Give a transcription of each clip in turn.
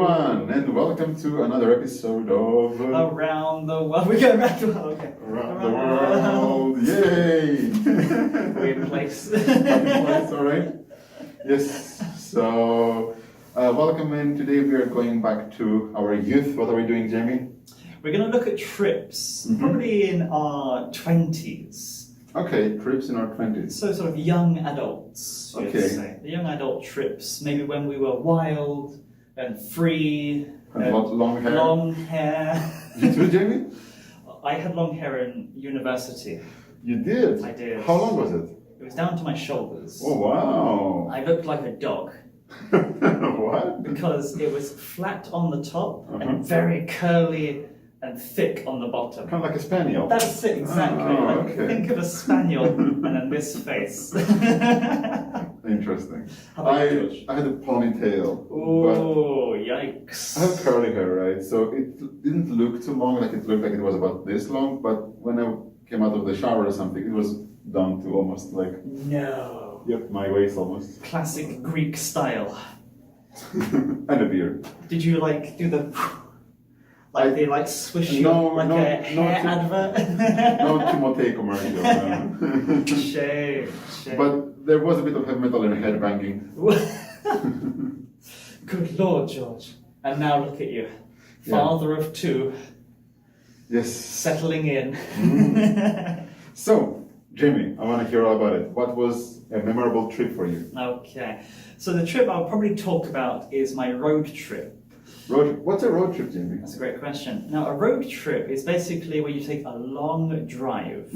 everyone, and welcome to another episode of Around the World. We go around the world. Okay. Around the World. Yay! Weird place. All right. Yes. So, welcome, and today we are going back to our youth. What are we doing, Jamie? We're going to look at trips, probably in our 20s. Okay, trips in our 20s. So sort of young adults, you'd say. The young adult trips, maybe when we were wild and free. And long hair. Long hair. You too, Jamie? I had long hair in university. You did? I did. How long was it? It was down to my shoulders. Oh, wow. I looked like a dog. What? Because it was flat on the top and very curly and thick on the bottom. Kind of like a spaniel. That's it, exactly. Oh, okay. Think of a spaniel and then this face. Interesting. How about you, George? I had a ponytail. Oh, yikes. I have curly hair, right? So it didn't look too long, like it looked like it was about this long, but when I came out of the shower or something, it was down to almost like... No. Yep, my waist almost. Classic Greek style. And a beard. Did you like do the... Like they like swish you No, like no, a hair no, advert? No Timothée commercial. Shame. But there was a bit of heavy metal and headbanging. Good Lord, George. And now look at you. Father of two. Yes. Settling in. So, Jamie, I want to hear all about it. What was a memorable trip for you? Okay. So the trip I'll probably talk about is my road trip. What's a road trip, Jamie? That's a great question. Now, a road trip is basically where you take a long drive.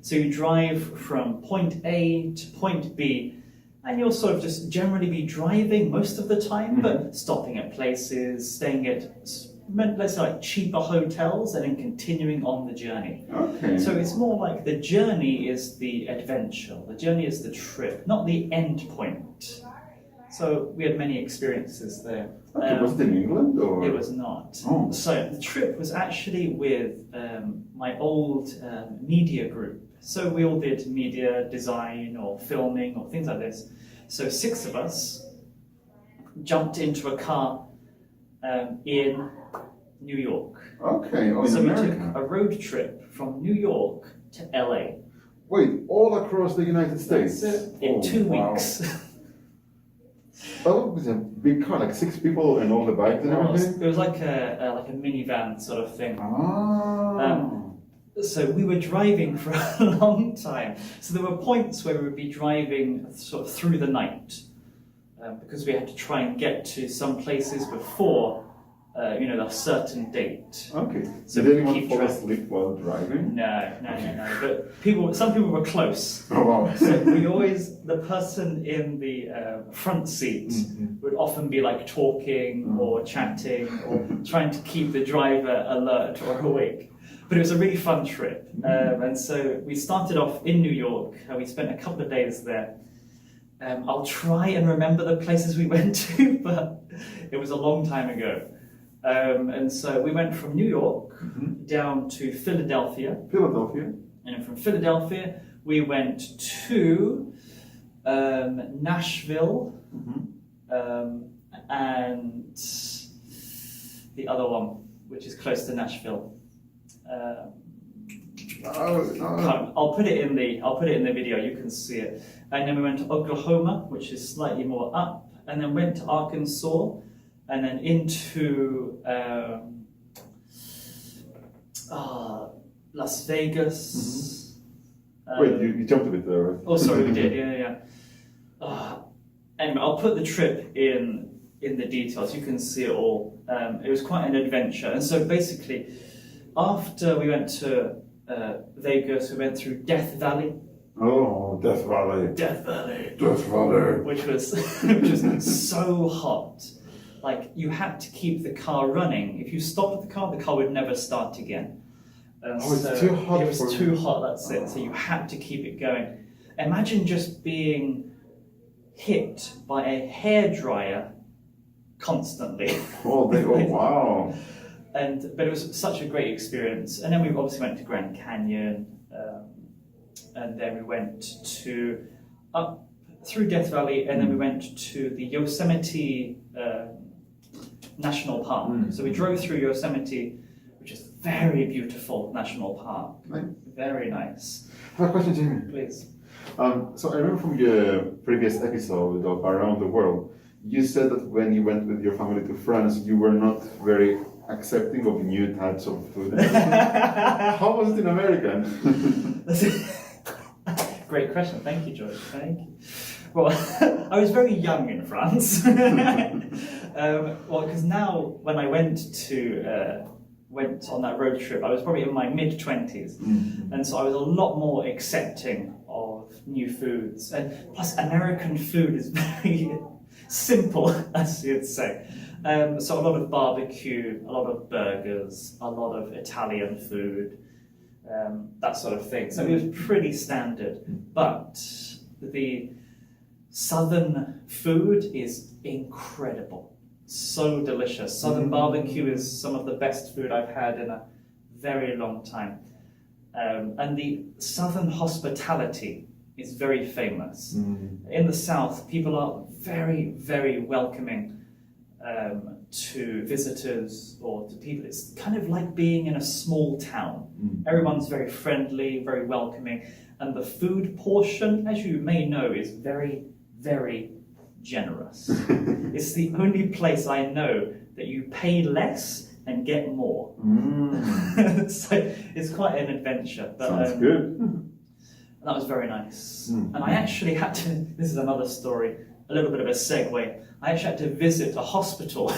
So you drive from point A to point B, and you'll sort of just generally be driving most of the time, but stopping at places, staying at, let's say, like cheaper hotels, and then continuing on the journey. Okay. So it's more like the journey is the adventure, the journey is the trip, not the end point. So we had many experiences there. Okay, was it in England or? It was not. Oh. So the trip was actually with my old media group. So we all did media design or filming or things like this. So 6 of us jumped into a car in New York. Okay, oh, So in we America. took a road trip from New York to LA. Wait, all across the United States? That's it. In 2 weeks. That was a big car, like 6 people and all the bikes and everything? It was like a minivan sort of thing. Ah. So we were driving for a long time. So there were points where we would be driving sort of through the night because we had to try and get to some places before, a certain date. Okay. So did we anyone keep fall driving. asleep while driving? No. But some people were close. Oh, wow. So the person in the front seat would often be like talking or chatting or trying to keep the driver alert or awake. But it was a really fun trip. And so we started off in New York. We spent a couple of days there. I'll try and remember the places we went to, but it was a long time ago. And so we went from New York down to Philadelphia. And then from Philadelphia, we went to Nashville and the other one, which is close to Nashville. I'll put it in the video. You can see it. And then we went to Oklahoma, which is slightly more up, and then went to Arkansas, and then into Las Vegas. Wait, you jumped a bit there, right? Oh, sorry, we did. Yeah. Anyway, I'll put the trip in the details. You can see it all. It was quite an adventure, and so basically, after we went to Vegas, we went through Death Valley. Oh, Death Valley. Death Valley. Death Valley. Which was so hot. Like, you had to keep the car running. If you stopped the car would never start again. It's too hot. It was too hot, that's it. So you had to keep it going. Imagine just being hit by a hairdryer constantly. Oh, wow. But it was such a great experience. And then we obviously went to Grand Canyon, and then we went up through Death Valley, and then we went to the Yosemite National Park. So we drove through Yosemite, which is a very beautiful national park. Nice. Very nice. I have a question, Jamie. Please. So I remember from your previous episode of Around the World, you said that when you went with your family to France, you were not very accepting of new types of food. How was it in America? Great question. Thank you, George. Thank you. Well, I was very young in France. Well, because now when I went on that road trip, I was probably in my mid-20s, and so I was a lot more accepting of new foods. And plus, American food is very simple, as you'd say. So a lot of barbecue, a lot of burgers, a lot of Italian food, that sort of thing. So it was pretty standard. But the southern food is incredible. So delicious. Southern barbecue is some of the best food I've had in a very long time. And the southern hospitality is very famous. In the south, people are very, very welcoming to visitors or to people. It's kind of like being in a small town. Everyone's very friendly, very welcoming, and the food portion, as you may know, is very, very generous. It's the only place I know that you pay less and get more. So it's quite an adventure. But, Sounds good. that was very nice. And I actually had to, this is another story, a little bit of a segue. I actually had to visit a hospital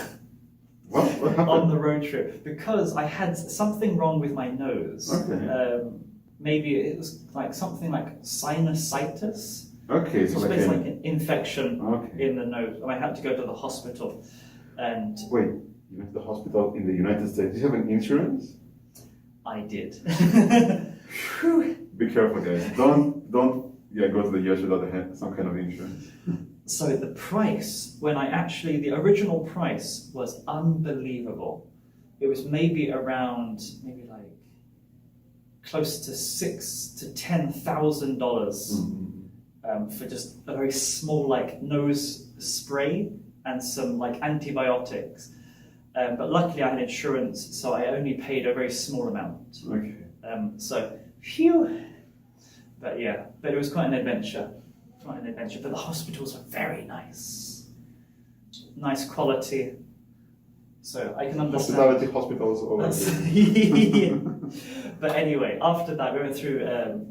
What happened? on the road trip because I had something wrong with my nose. Okay. Maybe it was like something like sinusitis. Okay, It's so like basically like an infection Okay. in the nose. And I had to go to the hospital. And Wait, you went to the hospital in the United States. Do you have an insurance? I did. Be careful, guys. Don't go to the US without some kind of insurance. So the price, the original price was unbelievable. It was maybe like close to $6,000 to $10,000 for just a very small like nose spray and some like antibiotics. But luckily I had insurance, so I only paid a very small amount. Okay. So phew. But it was quite an adventure. But the hospitals are very nice. Nice quality. So I can understand. Hospitality hospitals over But anyway, after that we went through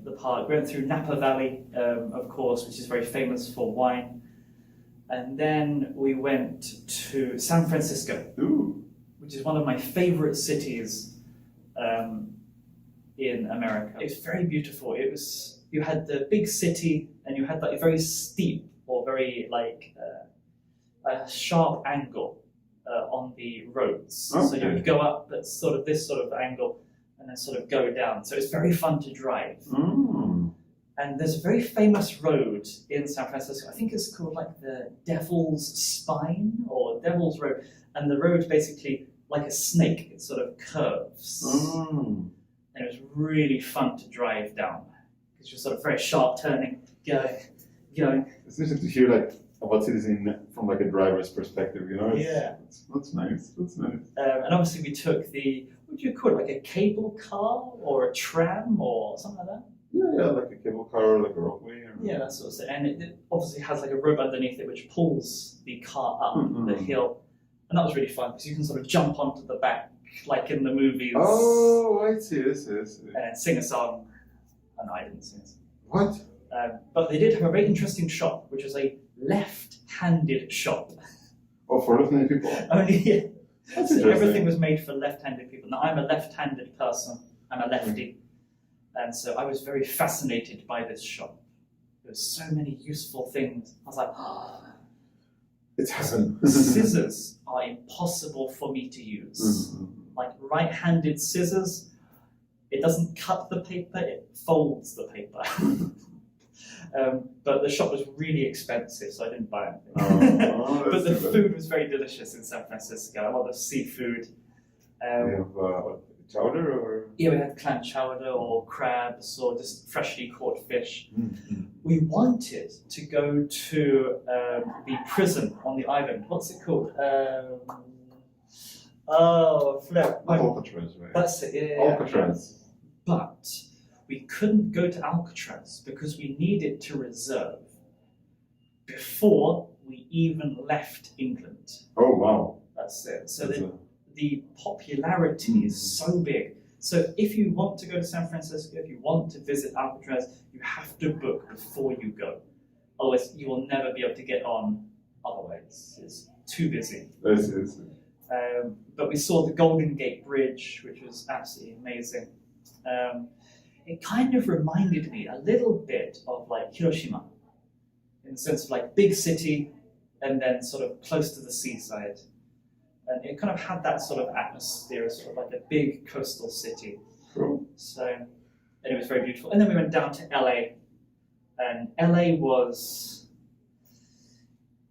the park. We went through Napa Valley, of course, which is very famous for wine. And then we went to San Francisco, which is one of my favorite cities in America. It's very beautiful. You had the big city, and you had like a very steep or very like a sharp angle on the roads. Okay. So you would go up at sort of this sort of angle, and then sort of go down. So it's very fun to drive. And there's a very famous road in San Francisco. I think it's called like the Devil's Spine or Devil's Road. And the road basically like a snake. It sort of curves. And it was really fun to drive down. It's just sort of very sharp turning, going. It's interesting to hear like about cities from like a driver's perspective, you know? That's nice. And obviously we took what do you call it, like a cable car or a tram or something like that? Yeah, like a cable car, like a ropeway. Yeah, that sort of thing. And it obviously has like a rope underneath it which pulls the car up the hill. And that was really fun because you can sort of jump onto the back like in the movies. Oh, I see. And sing a song. Oh, no, I didn't sing a song. What? But they did have a very interesting shop, which was a left-handed shop. Oh, for left-handed people? Only That's so interesting. everything was made for left-handed people. Now, I'm a left-handed person. I'm a lefty. And so I was very fascinated by this shop. There were so many useful things. I was like, It's happened. scissors are impossible for me to use. Like right-handed scissors, it doesn't cut the paper, it folds the paper. But the shop was really expensive, so I didn't buy anything. But the food was very delicious in San Francisco. A lot of seafood. We have chowder or? Yeah, we had clam chowder or crabs or just freshly caught fish. We wanted to go to the prison on the island. What's it called? Oh, flip. Not Alcatraz, right? That's it, yeah. Alcatraz. But we couldn't go to Alcatraz because we needed to reserve before we even left England. Oh, wow. That's it. So That's the popularity is so big. So if you want to go to San Francisco, if you want to visit Alcatraz, you have to book before you go. Otherwise, you will never be able to get on otherwise. It's too busy. This is. But we saw the Golden Gate Bridge, which was absolutely amazing. It kind of reminded me a little bit of like Hiroshima, in the sense of like big city and then sort of close to the seaside. And it kind of had that sort of atmosphere, sort of like a big coastal city. Cool. So, and it was very beautiful. And then we went down to LA, and LA was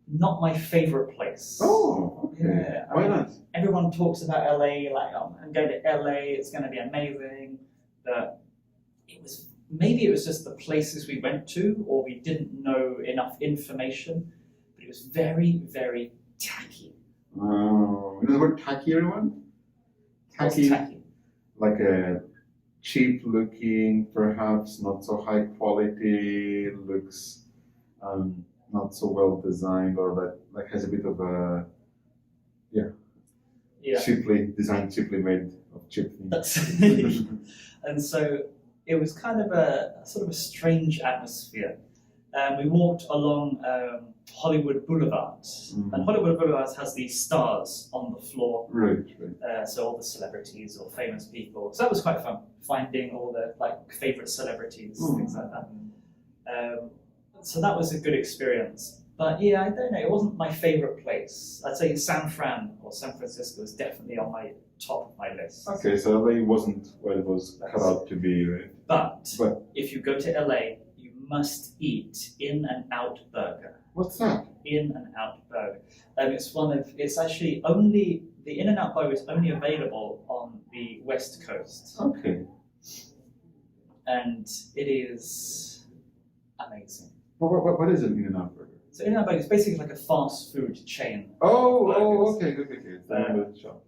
not my favorite place. Oh, okay. Yeah, Why not? Everyone talks about LA, like, oh, I'm going to LA, it's going to be amazing. But maybe it was just the places we went to, or we didn't know enough information. But it was very, very tacky. Oh, you know the word tacky, everyone? What's tacky? Like a cheap looking, perhaps not so high quality, looks not so well designed, or that like has a bit of a cheaply designed, cheaply made of cheap things. That's and so it was kind of a sort of a strange atmosphere. We walked along Hollywood Boulevard, and Hollywood Boulevard has these stars on the floor. Right. So all the celebrities or famous people. So that was quite fun, finding all the like favorite celebrities, things like that. So that was a good experience. But yeah, I don't know. It wasn't my favorite place. I'd say San Francisco is definitely on my top of my list. Okay, so LA wasn't what it was cut out to be, right? But if you go to LA, you must eat In-N-Out Burger. What's that? In-N-Out Burger. It's actually only, the In-N-Out Burger is only available on the West Coast. Okay. And it is amazing. What is an In-N-Out Burger? So In-N-Out Burger is basically like a fast food chain. Okay.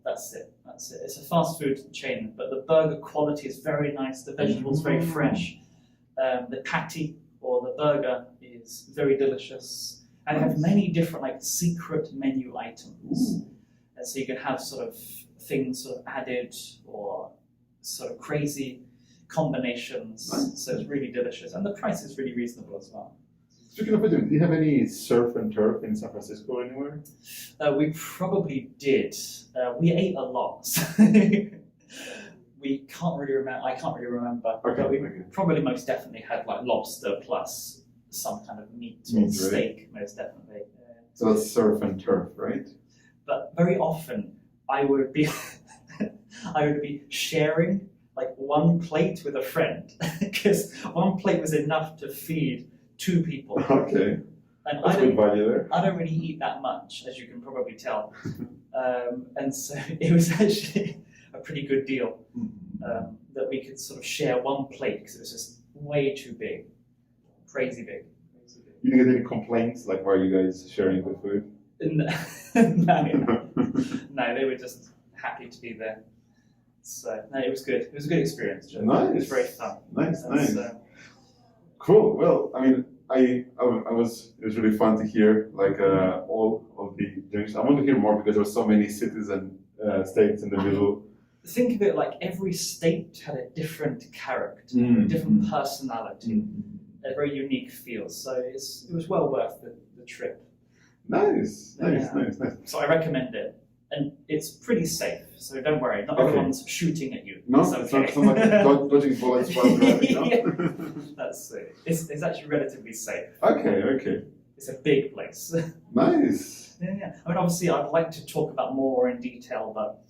That's it. It's a fast food chain, but the burger quality is very nice. The vegetables very fresh. The patty or the burger is very delicious, and they have many different like secret menu items. And so you can have sort of things sort of added or sort of crazy combinations. Nice. So it's really delicious, and the price is really reasonable as well. Speaking of which, do you have any surf and turf in San Francisco anywhere? We probably did. We ate a lot. We can't really remember. I can't really remember. Okay, but we probably most definitely had like lobster plus some kind of meat or steak, most definitely. So that's surf and turf, right? But very often I would be sharing like one plate with a friend because one plate was enough to feed 2 people. Okay. And That's good value there. I don't really eat that much, as you can probably tell. And so it was actually a pretty good deal that we could sort of share one plate because it was just way too big. Crazy big. You didn't get any complaints, like, why are you guys sharing the food? No, they were just happy to be there. So, no, it was good. It was a good experience, Joe. Nice. It was very fun. Nice. Cool. Well, I mean, it was really fun to hear like all of the junctions. I want to hear more because there were so many cities and states in the middle. Think of it like every state had a different character, a different personality, a very unique feel. So it was well worth the trip. Nice. So I recommend it. And it's pretty safe, so don't worry. Not everyone's shooting at you. No, it's okay. it's not like dodging bullets while driving, no? Yeah. That's it. It's actually relatively safe. Okay. It's a big place. Nice. Yeah. I mean, obviously, I'd like to talk about more in detail, but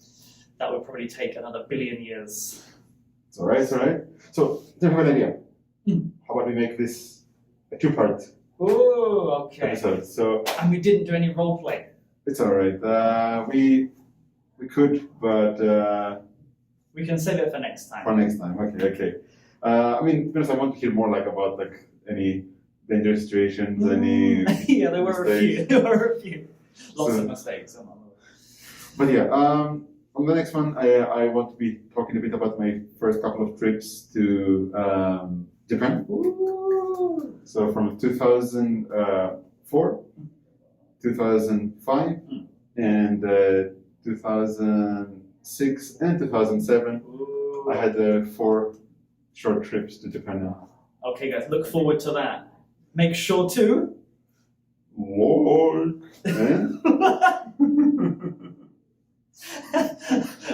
that would probably take another 1 billion years. It's all right. So, I have an idea. How about we make this a 2-part Oh, okay. episode? So, and we didn't do any role play. It's all right. We could, but we can save it for next time. For next time, okay. I mean, to be honest, I want to hear more like about like any dangerous situations, any yeah, there were mistakes. a few. Lots of mistakes. But yeah, on the next one, I want to be talking a bit about my first couple of trips to Japan. So from 2004, 2005, and 2006 and 2007. I had 4 short trips to Japan now. Okay, guys, look forward to that. Make sure to Work and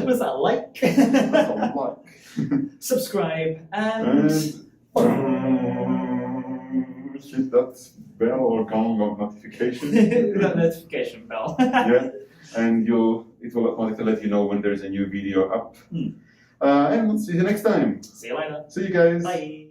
was that like? Subscribe and hit that bell or gong of notification. that notification bell. Yeah, and it will automatically let you know when there's a new video up. And we'll see you next time. See you later. See you guys. Bye.